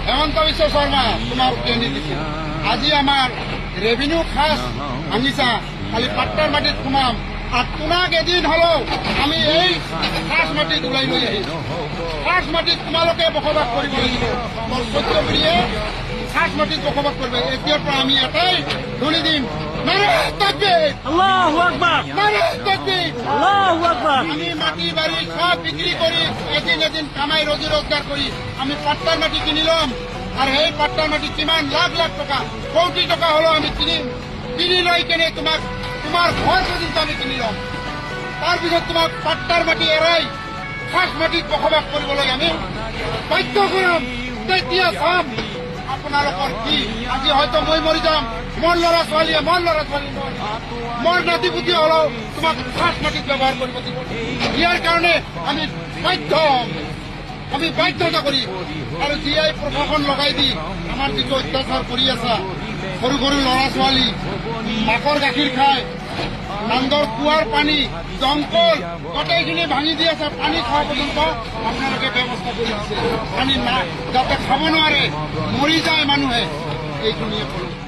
হেমন্ত বিশ্ব শৰ্মা তোমাক কেন্দ্ৰীয় দিছে। আজি আমাৰ ৰেভিনিউ খাস আনিছা, খালি পাট্টাৰ মাটিত সোমাম আৰু তোমাক এদিন হলেও আমি এই খাস মাটিত ওলাই লৈ আহিম। খাস মাটিত তোমালোকে বসবাস কৰিব লাগিব। মোৰ সত্যপুৰীয়ে খাস মাটিত বসবাস কৰিব। এতিয়াৰ পৰা আমি এটাই ধ্বনি দিম, নাৰে তাকবীৰ, আল্লাহু আকবাৰ, নাৰে তাকবীৰ। আল্লাহু আকবার। আমি মাটি বাড়ি সব বিক্রি করি এদিন কামাই রোজি রোজগার করি আমি পাট্টার মাটি কিনি লম। আর এই পাট্টার মাটি কিমান লাখ লাখ টাকা, কোটি টাকা হলো আমি কিনি লৈ কেনে তোমার ঘর পর্যন্ত আমি কিনি লম। তাৰপিছত তোমাক পাট্টাৰ মাটি এৰাই খাস মাটিত বসবাস কৰিবলৈ আমি বাধ্য কৰাম। তেতিয়া চাম আপোনালোকৰ কি। আজি হয়তো মই মৰি যাম, মোৰ ল'ৰা ছোৱালীয়ে মোৰ নাতি পুতি হলেও তোমাক খাস মাটিত ব্যৱহাৰ কৰিব দিব। ইয়াৰ কাৰণে আমি বাধ্য হ'ম, আমি বাধ্যতা কৰি। আৰু জিআই প্ৰশাসন লগাই দি আমাৰ যিটো অত্যাচাৰ কৰি আছা, সৰু সৰু ল'ৰা ছোৱালী মাকৰ গাখীৰ খায়, নান্দৰ কুঁৱাৰ পানী দমকল গোটেইখিনি ভাঙি দি আছে। পানী খোৱা পৰ্যন্ত আপোনালোকে ব্যৱস্থা কৰি দিছে। পানী যাতে খাব নোৱাৰে, মৰি যায় মানুহে। এইখিনিয়ে কলো।